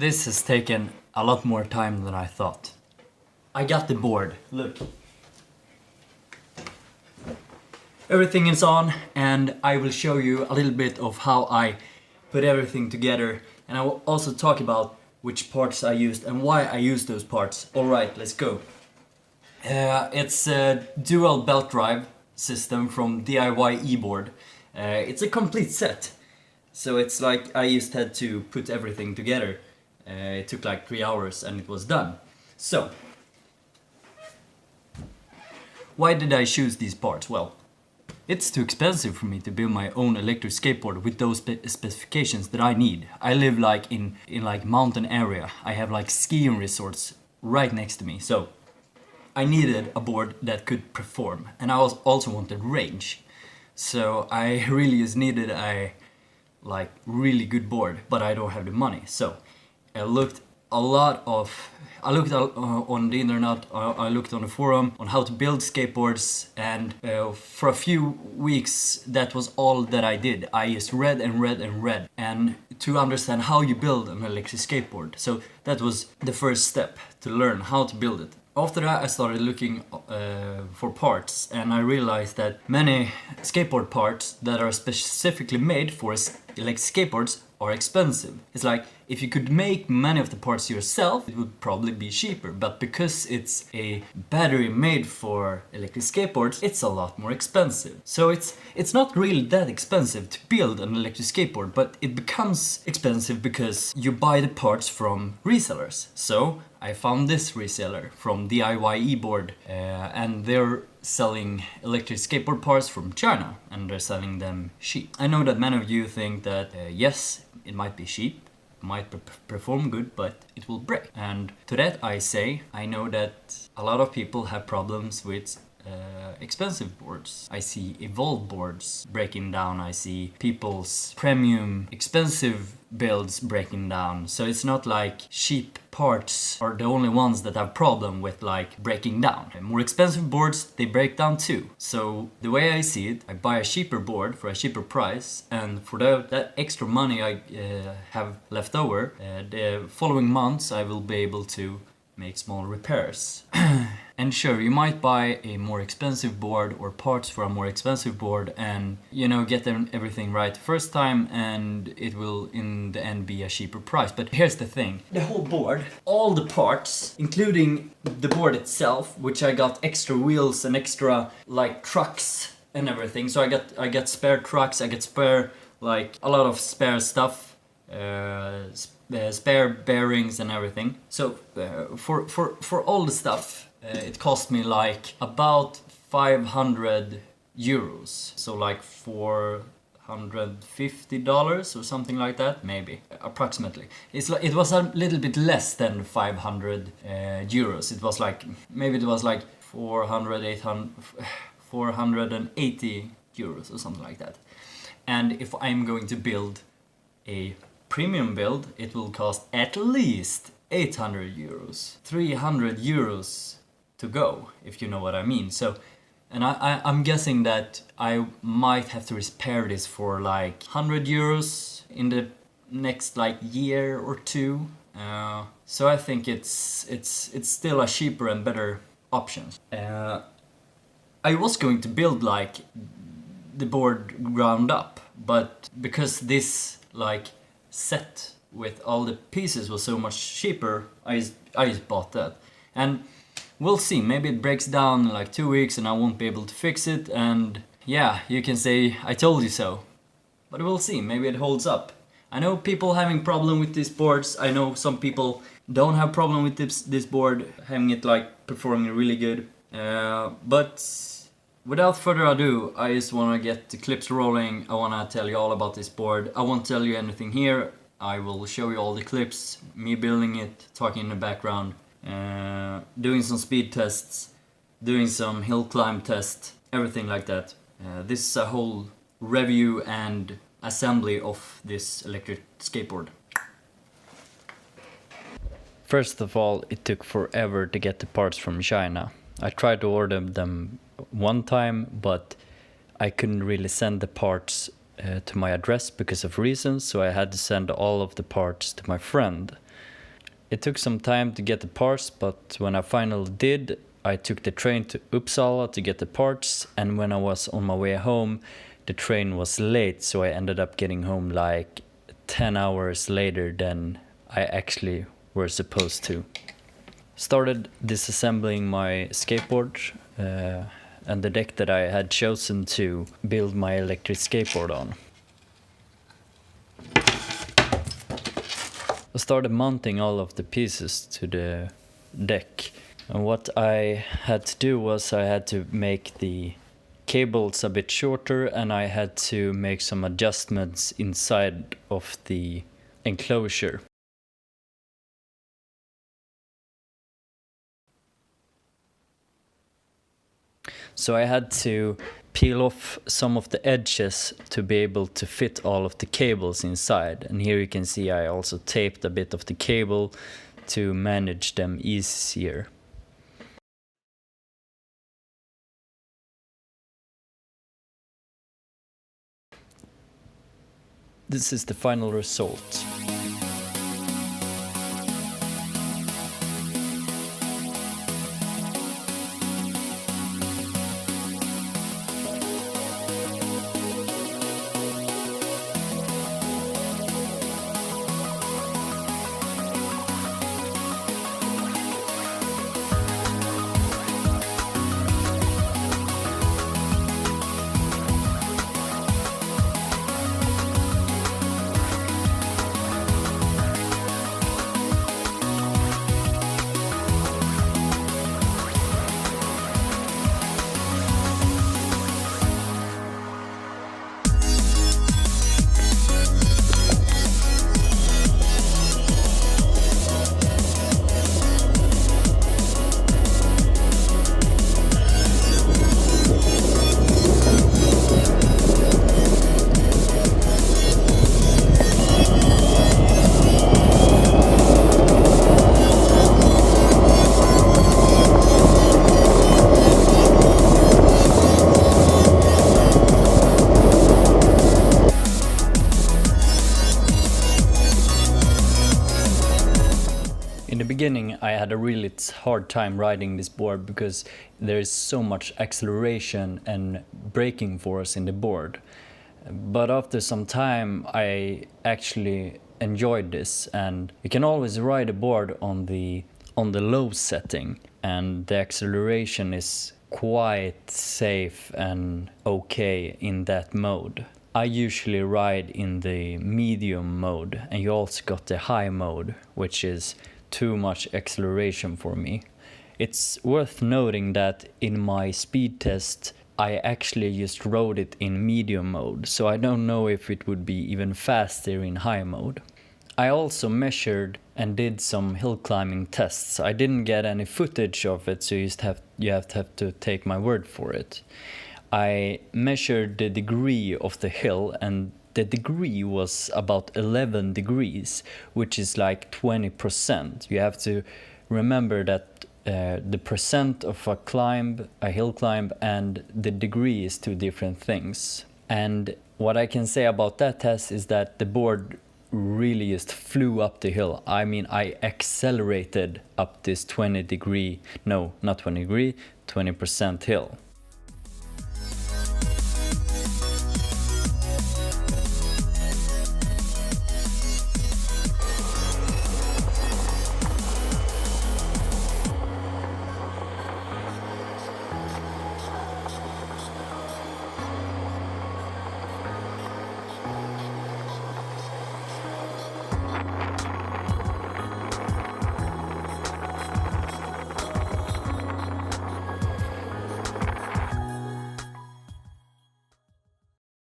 This has taken a lot more time than I thought. I got the board, look. Everything is on, and I will show you a little bit of how I put everything together, and I will also talk about which parts I used and why I used those parts. Alright, let's go. It's a dual belt drive system from DIY eBoard. It's a complete set. So it's like I just had to put everything together. It took like 3 hours and it was done. So, why did I choose these parts? Well, it's too expensive for me to build my own electric skateboard with those specifications that I need. I live like in like mountain area. I have like skiing resorts right next to me. So I needed a board that could perform, and I also wanted range. So I really just needed a like really good board, but I don't have the money. So I looked on the internet, I looked on the forum on how to build skateboards, and for a few weeks that was all that I did. I just read and to understand how you build an electric skateboard. So that was the first step, to learn how to build it. After that I started looking for parts, and I realized that many skateboard parts that are specifically made for electric skateboards are expensive. It's like, if you could make many of the parts yourself, it would probably be cheaper, but because it's a battery made for electric skateboards, it's a lot more expensive. So it's not really that expensive to build an electric skateboard, but it becomes expensive because you buy the parts from resellers. So I found this reseller from DIY eBoard, and they're selling electric skateboard parts from China, and they're selling them cheap. I know that many of you think that yes, it might be cheap, might perform good, but it will break. And to that I say, I know that a lot of people have problems with expensive boards. I see evolved boards breaking down, I see people's premium expensive builds breaking down. So it's not like cheap parts are the only ones that have problem with like breaking down. And more expensive boards, they break down too. So the way I see it, I buy a cheaper board for a cheaper price, and for that extra money I have left over, the following months I will be able to make small repairs. And sure, you might buy a more expensive board or parts for a more expensive board and, you know, get everything right the first time, and it will in the end be a cheaper price. But here's the thing, the whole board, all the parts, including the board itself, which I got extra wheels and extra like trucks and everything. So I got spare trucks, I get spare like a lot of spare stuff, spare bearings and everything. So for all the stuff, it cost me like about 500 euros. So like $450 or something like that, maybe, approximately. It was a little bit less than 500 euros. It was like, maybe it was like 480 euros or something like that. And if I'm going to build a premium build, it will cost at least 800 euros, 300 euros to go, if you know what I mean. So, and I'm guessing that I might have to repair this for like 100 euros in the next like year or two. So I think it's still a cheaper and better option. I was going to build like the board ground up, but because this like set with all the pieces was so much cheaper, I just bought that. And we'll see, maybe it breaks down in like 2 weeks and I won't be able to fix it, and yeah, you can say I told you so. But we'll see, maybe it holds up. I know people having problem with these boards. I know some people don't have problem with this board, having it like performing really good. But without further ado, I just want to get the clips rolling. I want to tell you all about this board. I won't tell you anything here. I will show you all the clips, me building it, talking in the background, doing some speed tests, doing some hill climb tests, everything like that. This is a whole review and assembly of this electric skateboard. First of all, it took forever to get the parts from China. I tried to order them one time, but I couldn't really send the parts to my address because of reasons, so I had to send all of the parts to my friend. It took some time to get the parts, but when I finally did, I took the train to Uppsala to get the parts, and when I was on my way home, the train was late, so I ended up getting home like 10 hours later than I actually were supposed to. Started disassembling my skateboard and the deck that I had chosen to build my electric skateboard on. I started mounting all of the pieces to the deck, and what I had to do was I had to make the cables a bit shorter, and I had to make some adjustments inside of the enclosure. So I had to peel off some of the edges to be able to fit all of the cables inside. And here you can see I also taped a bit of the cable to manage them easier. This is the final result. In the beginning, I had a really hard time riding this board because there is so much acceleration and braking force in the board. But after some time, I actually enjoyed this, and you can always ride a board on the low setting, and the acceleration is quite safe and okay in that mode. I usually ride in the medium mode, and you also got the high mode, which is too much acceleration for me. It's worth noting that in my speed test I actually just rode it in medium mode, so I don't know if it would be even faster in high mode. I also measured and did some hill climbing tests. I didn't get any footage of it, so you have to take my word for it. I measured the degree of the hill, and the degree was about 11 degrees, which is like 20%. You have to remember that the percent of a hill climb, and the degree is two different things. And what I can say about that test is that the board really just flew up the hill. I mean, I accelerated up this 20% hill.